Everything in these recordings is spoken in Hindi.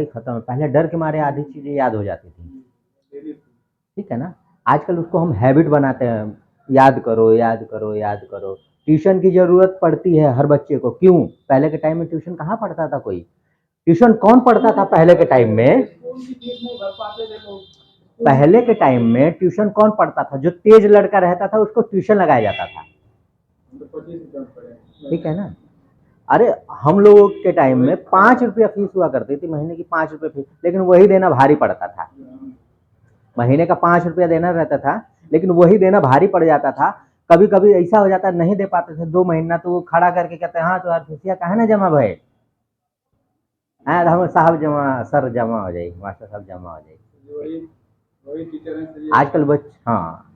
खत्म है। पहले डर के मारे आधी चीजें याद हो जाती थी, ठीक है ना। आजकल उसको हम हैबिट बनाते हैं, याद करो याद करो याद करो। ट्यूशन की जरूरत पड़ती है हर बच्चे को, क्यों? पहले के टाइम में ट्यूशन कहाँ पढ़ता था कोई? ट्यूशन कौन पढ़ता था पहले के टाइम में? पहले के टाइम में ट्यूशन कौन पढ़ता था? जो तेज लड़का रहता था उसको ट्यूशन लगाया जाता था, ठीक है ना। अरे हम लोगों के टाइम में 5 रुपया फीस हुआ करती थी, महीने की 5 रुपये फीस, लेकिन वही देना भारी पड़ता था। महीने का 5 रुपया देना रहता था, लेकिन वही देना भारी पड़ जाता था। कभी कभी ऐसा हो जाता नहीं दे पाते थे 2 महीना, तो वो खड़ा करके कहते हैं हाँ तो यार फीसिया कहा ना जमा भाई, हाँ हम साहब जमा, सर जमा हो जाएगी, मास्टर साहब जमा हो जाएगी।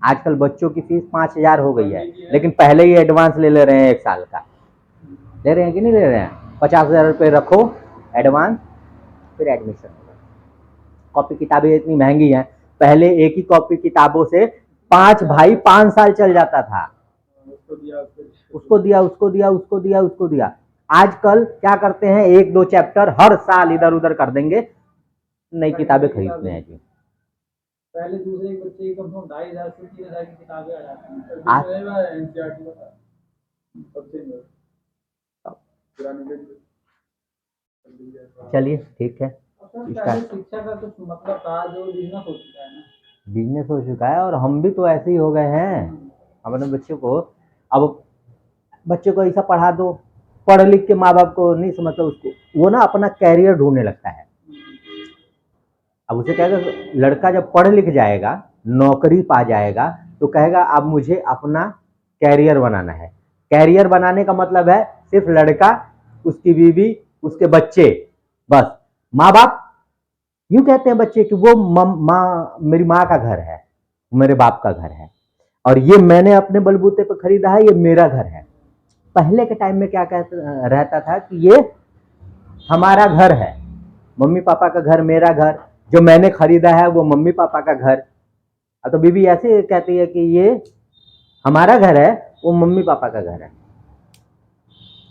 आजकल बच्चों की फीस 5,000 हो गई है, लेकिन पहले ही एडवांस ले रहे हैं 1 साल का। ले रहे हैं कि नहीं ले रहे हैं? 50,000 रुपये रखो एडवांस, फिर एडमिशन होगा। कॉपी किताबें इतनी महंगी हैं, पहले एक ही कॉपी किताबों से 5 भाई 5 साल चल जाता था। उसको दिया उसको दिया उसको दिया उसको दिया। आजकल क्या करते हैं, 1-2 चैप्टर हर साल इधर उधर कर देंगे, नई किताबें खरीदते हैं जी। पहले दूसरे बच्चे की कम से कम 2,500 से 3,000 की किताबें आ जाती हैं। चलिए ठीक है, इसका शिक्षा का कुछ मतलब था जो बिजनेस हो चुका है ना, बिजनेस हो चुका है, और हम भी तो ऐसे ही हो गए हैं। अपने बच्चों को, अब बच्चे को ऐसा पढ़ा दो, पढ़ लिख के माँ बाप को नहीं समझता, उसको वो ना अपना कैरियर ढूंढने लगता है। अब उसे कहेगा, लड़का जब पढ़ लिख जाएगा, नौकरी पा जाएगा, तो कहेगा अब मुझे अपना कैरियर बनाना है। कैरियर बनाने का मतलब है सिर्फ लड़का, उसकी बीवी, उसके बच्चे, बस। माँ बाप यूं कहते हैं बच्चे कि वो माँ, मेरी माँ का घर है, मेरे बाप का घर है, और ये मैंने अपने बलबूते पर खरीदा है, ये मेरा घर है। पहले के टाइम में क्या कहता रहता था कि ये हमारा घर है, मम्मी पापा का घर, मेरा घर, जो मैंने खरीदा है वो मम्मी पापा का घर। अब तो बीबी ऐसे कहती है कि ये हमारा घर है, वो मम्मी पापा का घर है।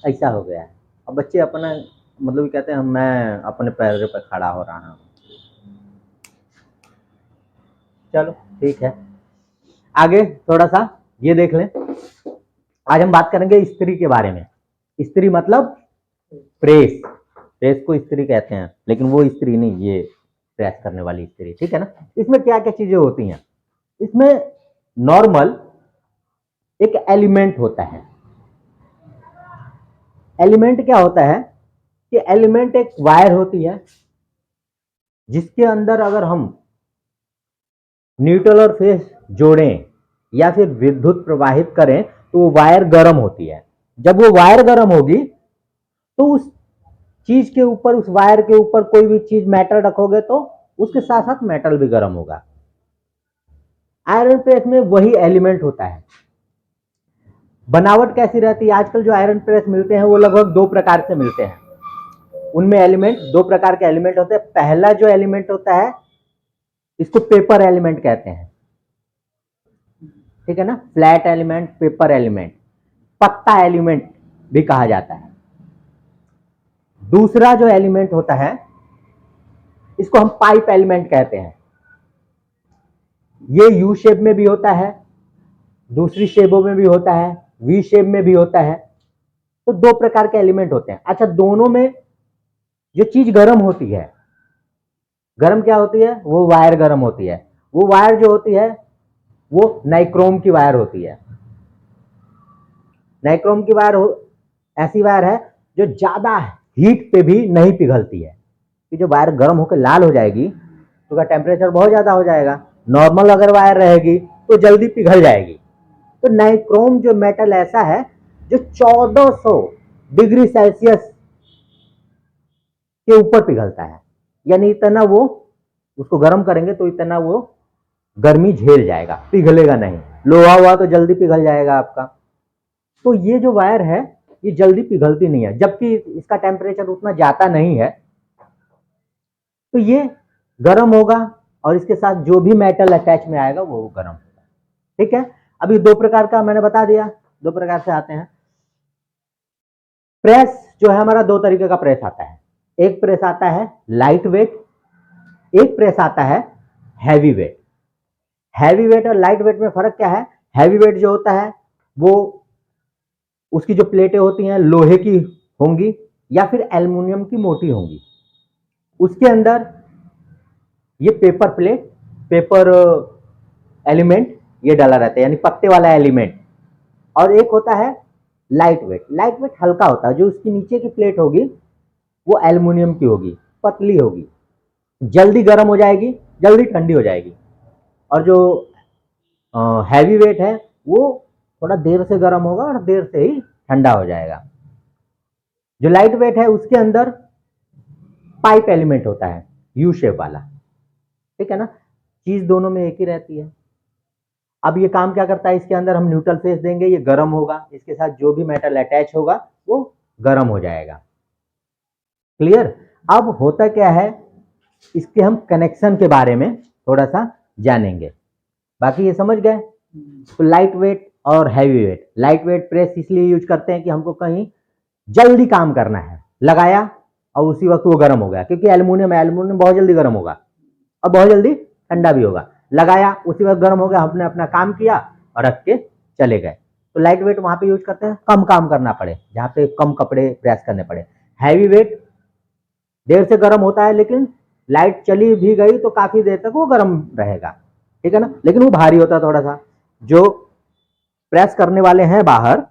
ऐसा हो गया है। अब बच्चे अपना मतलब कहते हैं मैं अपने पैरों पर खड़ा हो रहा हूँ। चलो ठीक है, आगे थोड़ा सा ये देख लें। आज हम बात करेंगे स्त्री के बारे में। स्त्री मतलब प्रेस, प्रेस को स्त्री कहते हैं, लेकिन वो स्त्री नहीं, ये प्रेस करने वाली स्त्री, ठीक है ना। इसमें क्या क्या चीजें होती हैं? इसमें नॉर्मल एक एलिमेंट होता है। एलिमेंट क्या होता है कि एलिमेंट एक वायर होती है, जिसके अंदर अगर हम न्यूट्रल और फेस जोड़ें या फिर विद्युत प्रवाहित करें तो वो वायर गर्म होती है। जब वो वायर गर्म होगी तो उस चीज के ऊपर, उस वायर के ऊपर कोई भी चीज मेटल रखोगे तो उसके साथ साथ मेटल भी गर्म होगा। आयरन प्रेस में वही एलिमेंट होता है। बनावट कैसी रहती है? आजकल जो आयरन प्रेस मिलते हैं वो लगभग 2 प्रकार से मिलते हैं। उनमें एलिमेंट, 2 प्रकार के एलिमेंट होते हैं। पहला जो एलिमेंट होता है इसको पेपर एलिमेंट कहते हैं, ठीक है ना। फ्लैट एलिमेंट, पेपर एलिमेंट, पत्ता एलिमेंट भी कहा जाता है। दूसरा जो एलिमेंट होता है इसको हम पाइप एलिमेंट कहते हैं। ये यू शेप में भी होता है, दूसरी शेपों में भी होता है, वी शेप में भी होता है। तो 2 प्रकार के एलिमेंट होते हैं। अच्छा, दोनों में जो चीज गर्म होती है, गर्म क्या होती है? वो वायर गर्म होती है। वो वायर जो होती है वो नाइक्रोम की वायर होती है। नाइक्रोम की वायर ऐसी वायर है जो ज्यादा हीट पे भी नहीं पिघलती है, कि जो वायर गर्म होकर लाल हो जाएगी तो उसका टेम्परेचर बहुत ज्यादा हो जाएगा। नॉर्मल अगर वायर रहेगी तो जल्दी पिघल जाएगी। तो नाइक्रोम जो मेटल ऐसा है जो 1400 डिग्री सेल्सियस के ऊपर पिघलता है, यानी इतना वो, उसको गर्म करेंगे तो इतना वो गर्मी झेल जाएगा, पिघलेगा नहीं। लोहा हुआ तो जल्दी पिघल जाएगा आपका। तो ये जो वायर है ये जल्दी पिघलती नहीं है, जबकि इसका टेम्परेचर उतना जाता नहीं है, तो ये गर्म होगा और इसके साथ जो भी मेटल अटैच में आएगा वो गर्म होगा, ठीक है। अभी 2 प्रकार का मैंने बता दिया, 2 प्रकार से आते हैं। प्रेस जो है हमारा 2 तरीके का प्रेस आता है। एक प्रेस आता है लाइट वेट, एक प्रेस आता है हैवी वेट। हैवी वेट और लाइट वेट में फर्क क्या है? हैवी वेट जो होता है वो उसकी जो प्लेटें होती हैं लोहे की होंगी या फिर एल्युमिनियम की मोटी होंगी। उसके अंदर ये पेपर प्लेट, पेपर एलिमेंट ये डाला रहता है, यानी पत्ते वाला एलिमेंट। और एक होता है लाइट वेट। लाइट वेट हल्का होता है, जो उसकी नीचे की प्लेट होगी वो एल्युमिनियम की होगी, पतली होगी, जल्दी गर्म हो जाएगी, जल्दी ठंडी हो जाएगी। और जो हैवी वेट है वो थोड़ा देर से गर्म होगा और देर से ही ठंडा हो जाएगा। जो लाइट वेट है उसके अंदर पाइप एलिमेंट होता है यू शेप वाला, ठीक है ना, चीज दोनों में एक ही रहती है। अब ये काम क्या करता है, इसके अंदर हम न्यूट्रल फेस देंगे, ये गर्म होगा, इसके साथ जो भी मेटल अटैच होगा वो गर्म हो जाएगा। क्लियर? अब होता क्या है, इसके हम कनेक्शन के बारे में थोड़ा सा जानेंगे। बाकी ये समझ गए। तो लाइट वेट और heavy weight. Light weight press इसलिए यूज करते हैं कि हमको कहीं जल्दी काम करना है, लगाया और उसी वक्त वो गर्म हो गया, क्योंकि एल्युमिनियम बहुत जल्दी गर्म होगा और बहुत जल्दी ठंडा भी होगा। लगाया उसी वक्त गर्म हो गया, हमने अपना काम किया और रख के चले गए। तो लाइट वेट वहां पे यूज करते हैं कम काम करना पड़े, जहां पे कम कपड़े प्रेस करने पड़े। हैवी वेट देर से गर्म होता है, लेकिन लाइट चली भी गई तो काफी देर तक वो गर्म रहेगा, ठीक है ना, लेकिन वो भारी होता है थोड़ा सा। जो प्रेस करने वाले हैं बाहर,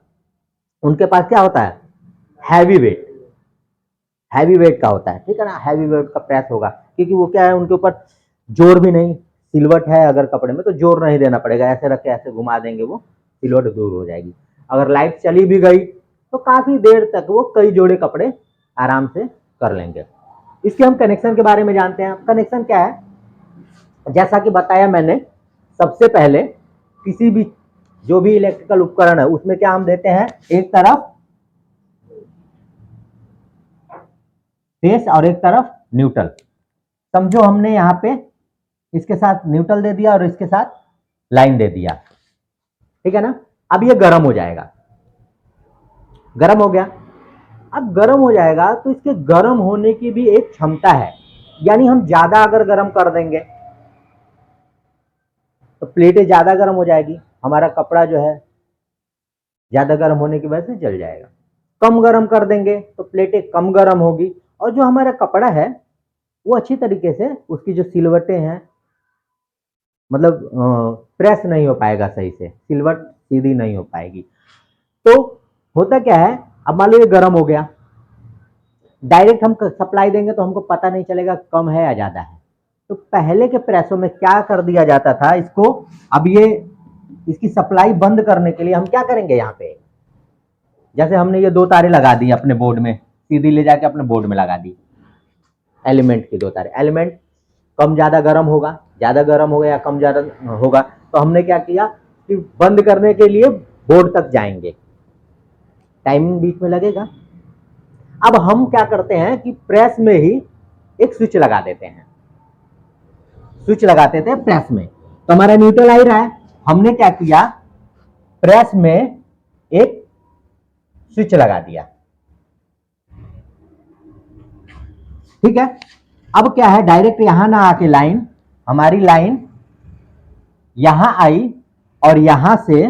उनके पास क्या होता है, हैवी वेट, हैवी वेट का होता है, ठीक है ना, हैवी वेट का प्रेस होगा, क्योंकि वो क्या है, उनके ऊपर जोर भी नहीं, सिलवट है अगर कपड़े में तो जोर नहीं देना पड़ेगा, ऐसे रख के ऐसे घुमा देंगे वो सिलवट दूर हो जाएगी। अगर लाइट चली भी गई तो काफी देर तक वो कई जोड़े कपड़े आराम से कर लेंगे। इसके हम कनेक्शन के बारे में जानते हैं। कनेक्शन क्या है, जैसा कि बताया मैंने, सबसे पहले किसी भी जो भी इलेक्ट्रिकल उपकरण है उसमें क्या हम देते हैं, एक तरफ फेस और एक तरफ न्यूट्रल। समझो हमने यहाँ पे इसके साथ न्यूट्रल दे दिया और इसके साथ लाइन दे दिया, ठीक है ना। अब ये गर्म हो जाएगा, गर्म हो गया। अब गर्म हो जाएगा तो इसके गर्म होने की भी एक क्षमता है, यानी हम ज्यादा अगर गर्म कर देंगे तो प्लेटें ज्यादा गर्म हो जाएगी, हमारा कपड़ा जो है ज्यादा गर्म होने की वजह से जल जाएगा। कम गर्म कर देंगे तो प्लेटें कम गर्म होगी और जो हमारा कपड़ा है वो अच्छी तरीके से, उसकी जो सिलवटें हैं, मतलब प्रेस नहीं हो पाएगा सही से, सिलवट सीधी नहीं हो पाएगी। तो होता क्या है, अब मान लो ये गर्म हो गया, डायरेक्ट हम सप्लाई देंगे तो हमको पता नहीं चलेगा कम है या ज्यादा है। तो पहले के प्रेसों में क्या कर दिया जाता था इसको, अब ये इसकी सप्लाई बंद करने के लिए हम क्या करेंगे, यहाँ पे जैसे हमने ये 2 तारे लगा दी अपने बोर्ड में, सीधी ले जाके अपने बोर्ड में लगा दी, एलिमेंट की 2 तारे। एलिमेंट कम ज्यादा गर्म होगा, ज्यादा गर्म होगा या कम ज्यादा होगा, तो हमने क्या किया कि बंद करने के लिए बोर्ड तक जाएंगे, टाइमिंग बीच में लगेगा। अब हम क्या करते हैं कि प्रेस में ही एक स्विच लगा देते हैं, स्विच लगाते थे प्रेस में, तो हमारा न्यूट्रल आ ही रहा है। हमने क्या किया, प्रेस में एक स्विच लगा दिया, ठीक है। अब क्या है, डायरेक्ट यहां ना आके लाइन, हमारी लाइन यहां आई और यहां से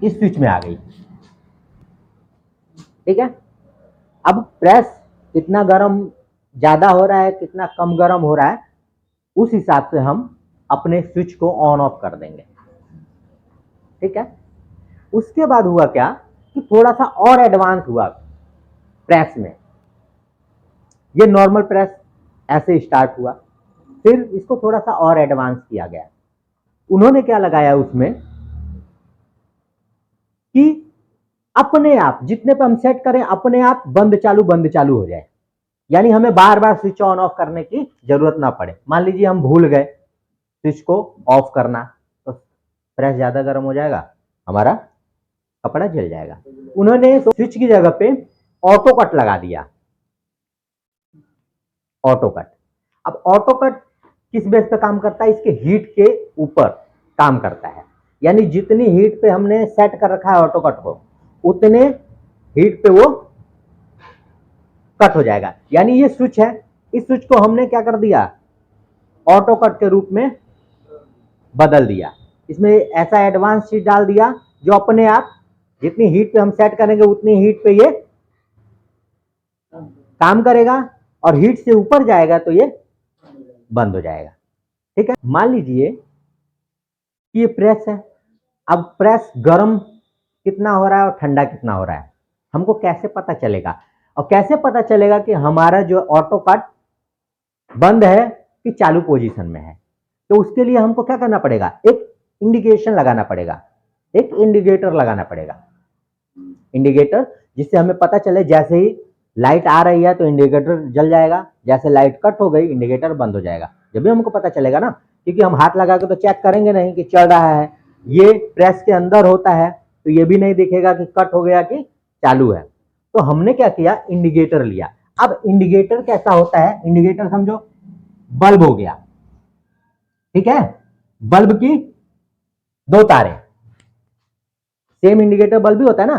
इस स्विच में आ गई, ठीक है। अब प्रेस कितना गर्म ज्यादा हो रहा है, कितना कम गर्म हो रहा है, उस हिसाब से हम अपने स्विच को ऑन ऑफ कर देंगे, ठीक है। उसके बाद हुआ क्या कि थोड़ा सा और एडवांस हुआ प्रेस में, ये नॉर्मल प्रेस ऐसे स्टार्ट हुआ, फिर इसको थोड़ा सा और एडवांस किया गया। उन्होंने क्या लगाया उसमें कि अपने आप जितने पे हम सेट करें अपने आप बंद चालू हो जाए, यानी हमें बार बार स्विच ऑन ऑफ करने की जरूरत ना पड़े। मान लीजिए हम भूल गए स्विच को ऑफ करना, तो प्रेस ज्यादा गर्म हो जाएगा, हमारा कपड़ा जल जाएगा। उन्होंने तो स्विच की जगह पे ऑटो कट लगा दिया, ऑटो कट। अब ऑटो कट किस बेस पे काम करता है, इसके हीट के ऊपर काम करता है, यानी जितनी हीट पे हमने सेट कर रखा है ऑटो कट को, उतने हीट पे वो कट हो जाएगा। यानी ये स्विच है, इस स्विच को हमने क्या कर दिया, ऑटो कट के रूप में बदल दिया। इसमें ऐसा एडवांस चीज डाल दिया जो अपने आप जितनी हीट पे हम सेट करेंगे उतनी हीट पे ये काम करेगा, और हीट से ऊपर जाएगा तो ये बंद हो जाएगा। ठीक है, मान लीजिए कि ये प्रेस है। अब प्रेस गर्म कितना हो रहा है और ठंडा कितना हो रहा है, हमको कैसे पता चलेगा? और कैसे पता चलेगा कि हमारा जो ऑटो कट बंद है कि चालू पोजीशन में है? तो उसके लिए हमको क्या करना पड़ेगा, एक इंडिकेशन लगाना पड़ेगा, एक इंडिकेटर लगाना पड़ेगा। इंडिकेटर जिससे हमें पता चले जैसे ही लाइट आ रही है तो इंडिकेटर जल जाएगा, जैसे लाइट कट हो गई इंडिकेटर बंद हो जाएगा। जब भी हमको पता चलेगा ना, क्योंकि हम हाथ लगा के तो चेक करेंगे नहीं कि चल रहा है, ये प्रेस के अंदर होता है तो ये भी नहीं दिखेगा कि कट हो गया कि चालू है। तो हमने क्या किया, इंडिकेटर लिया। अब इंडिकेटर कैसा होता है, इंडिकेटर समझो बल्ब हो गया, ठीक है, बल्ब की दो तारें, सेम इंडिकेटर बल्ब भी होता है ना,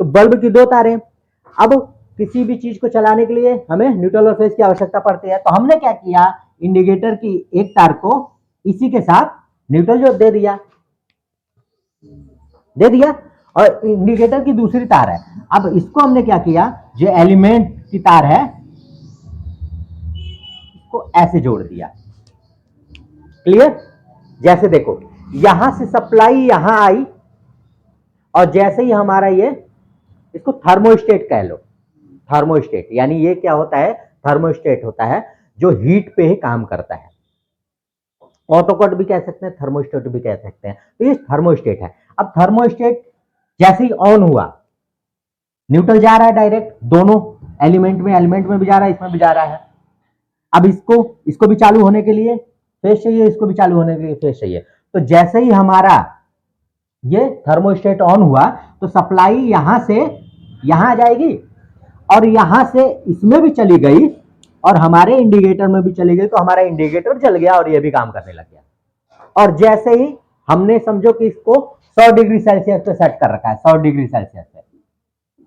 तो बल्ब की दो तारें। अब किसी भी चीज को चलाने के लिए हमें न्यूट्रल और फेज की आवश्यकता पड़ती है, तो हमने क्या किया, इंडिकेटर की एक तार को इसी के साथ न्यूट्रल जो दे दिया, और इंडिकेटर की दूसरी तार है। अब इसको हमने क्या किया, जो एलिमेंट की तार है इसको ऐसे जोड़ दिया। क्लियर? जैसे देखो यहां से सप्लाई यहां आई, और जैसे ही हमारा ये, इसको थर्मोस्टेट कह लो, थर्मोस्टेट यानी ये क्या होता है, थर्मोस्टेट होता है जो हीट पे ही काम करता है। ऑटोकट भी कह सकते हैं, थर्मोस्टेट भी कह सकते हैं, तो ये थर्मोस्टेट है। अब थर्मोस्टेट जैसे ही ऑन हुआ, न्यूट्रल जा रहा है डायरेक्ट, दोनों एलिमेंट में भी जा रहा है, इसमें भी जा रहा है। अब इसको भी चालू होने के लिए फेज चाहिए, इसको भी चालू होने के लिए फेज चाहिए। तो जैसे ही हमारा ये थर्मोस्टेट ऑन हुआ तो सप्लाई यहां से यहां आ जाएगी, और यहां से इसमें भी चली गई और हमारे इंडिकेटर में भी चली गई, तो हमारा इंडिकेटर जल गया और ये भी काम करने लग गया। और जैसे ही हमने समझो कि इसको 100 डिग्री सेल्सियस पे सेट कर रखा है, 100 डिग्री सेल्सियस पे,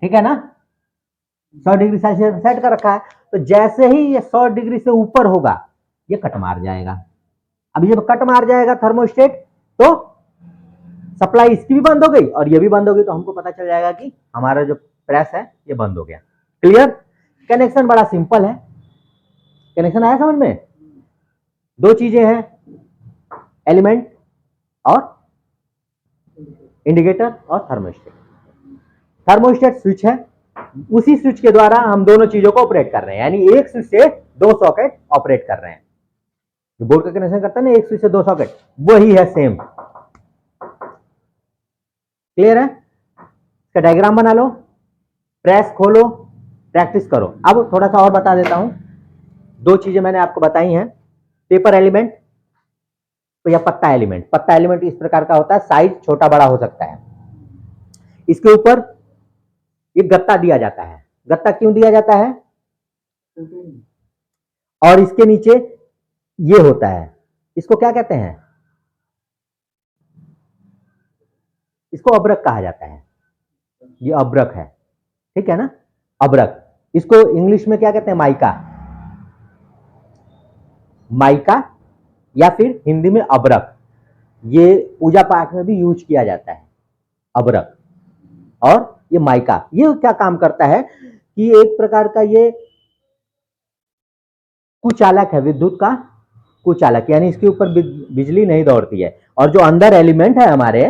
ठीक है ना, 100 डिग्री सेल्सियस पे सेट कर रखा है, तो जैसे ही ये 100 डिग्री से ऊपर होगा ये कट मार जाएगा। अब जब कट मार जाएगा थर्मोस्टेट, तो सप्लाई इसकी भी बंद हो गई और ये भी बंद हो गई, तो हमको पता चल जाएगा कि हमारा जो प्रेस है ये बंद हो गया। क्लियर? कनेक्शन बड़ा सिंपल है। कनेक्शन आया समझ में? दो चीजें हैं, एलिमेंट और इंडिकेटर और थर्मोस्टेट। थर्मोस्टेट स्विच है, उसी स्विच के द्वारा हम दोनों चीजों को ऑपरेट कर रहे हैं, यानी एक स्विच से दो सॉकेट ऑपरेट कर रहे हैं। जो बोर्ड का कनेक्शन करते हैं ना, एक स्विच से दो सॉकेट, वही है सेम। क्लियर है? इसका डायग्राम बना लो, प्रेस खोलो, प्रैक्टिस करो। अब थोड़ा सा और बता देता हूं, दो चीजें मैंने आपको बताई हैं, पेपर एलिमेंट या पत्ता एलिमेंट। पत्ता एलिमेंट इस प्रकार का होता है, साइज छोटा बड़ा हो सकता है। इसके ऊपर ये गत्ता दिया जाता है। गत्ता क्यों दिया जाता है? और इसके नीचे ये होता है, इसको क्या कहते हैं? इसको अब्रक कहा जाता है। ये अब्रक है, ठीक है ना, अब्रक। इसको इंग्लिश में क्या कहते हैं? माइका, माइका या फिर हिंदी में अब्रक। ये पूजा पाठ में भी यूज किया जाता है, अब्रक और ये माइका। ये क्या काम करता है कि एक प्रकार का ये कुचालक है, विद्युत का कुचालक, यानी इसके ऊपर बिजली नहीं दौड़ती है, और जो अंदर एलिमेंट है हमारे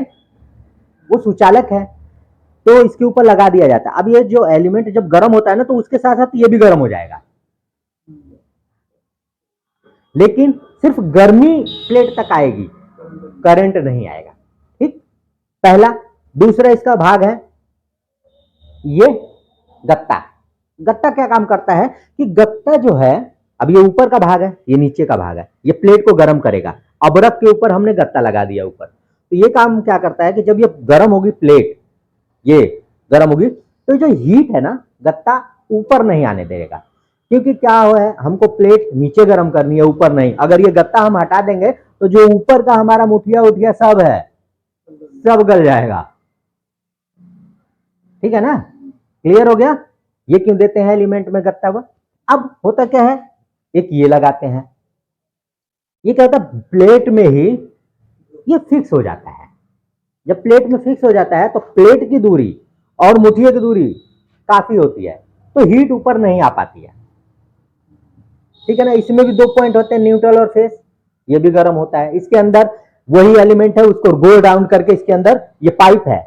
वो सुचालक है, तो इसके ऊपर लगा दिया जाता है। अब ये जो एलिमेंट जब गर्म होता है ना, तो उसके साथ साथ ये भी गर्म हो जाएगा, लेकिन सिर्फ गर्मी प्लेट तक आएगी, करंट नहीं आएगा। ठीक, पहला। दूसरा इसका भाग है ये गत्ता। गत्ता क्या काम करता है कि गत्ता जो है, अब ये ऊपर का भाग है, ये नीचे का भाग है, ये प्लेट को गर्म करेगा। अब्रक के ऊपर हमने गत्ता लगा दिया ऊपर, तो ये काम क्या करता है कि जब ये गर्म होगी प्लेट, ये गर्म होगी, तो जो हीट है ना, गत्ता ऊपर नहीं आने देगा। क्योंकि क्या है, हमको प्लेट नीचे गर्म करनी है, ऊपर नहीं। अगर ये गत्ता हम हटा देंगे तो जो ऊपर का हमारा मुठिया उठिया सब है, सब गल जाएगा। ठीक है ना? क्लियर हो गया? ये क्यों देते हैं एलिमेंट में गत्ता हुआ। अब होता क्या है, एक ये लगाते हैं, ये क्या होता है प्लेट में ही ये फिक्स हो जाता है। जब प्लेट में फिक्स हो जाता है तो प्लेट की दूरी और मुठिया की दूरी काफी होती है, तो हीट ऊपर नहीं आ पाती है, ठीक है ना। इसमें भी 2 पॉइंट होते हैं, न्यूट्रल और फेस, ये भी गर्म होता है। इसके अंदर वही एलिमेंट है, उसको गो डाउन करके इसके अंदर ये पाइप है,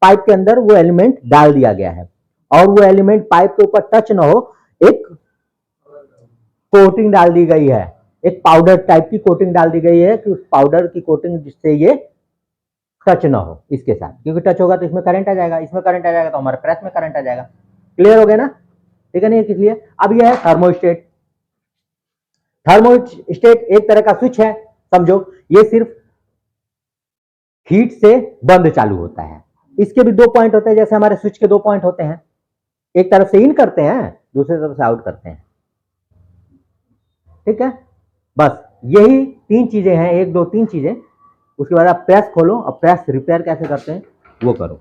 पाइप के अंदर वो एलिमेंट डाल दिया गया है, और वो एलिमेंट पाइप के ऊपर टच ना हो, एक कोटिंग डाल दी गई है, एक पाउडर टाइप की कोटिंग डाल दी गई है कि उस पाउडर की कोटिंग जिससे ये टच ना हो इसके साथ, क्योंकि टच होगा तो इसमें करंट आ जाएगा, इसमें करंट आ जाएगा तो हमारे प्रेस में करंट आ जाएगा। क्लियर हो गया ना, ठीक है ना। किस लिए, अब यह है थर्मोस्टेट। थर्मोस्टेट एक तरह का स्विच है, समझो, ये सिर्फ हीट से बंद चालू होता है। इसके भी 2 पॉइंट होते हैं, जैसे हमारे स्विच के 2 पॉइंट होते हैं, एक तरफ से इन करते हैं, दूसरी तरफ से आउट करते हैं, ठीक है। बस यही 3 चीजें हैं, 1 2 3 चीजें। उसके बाद आप प्रेस खोलो, और प्रेस रिपेयर कैसे करते हैं वो करो।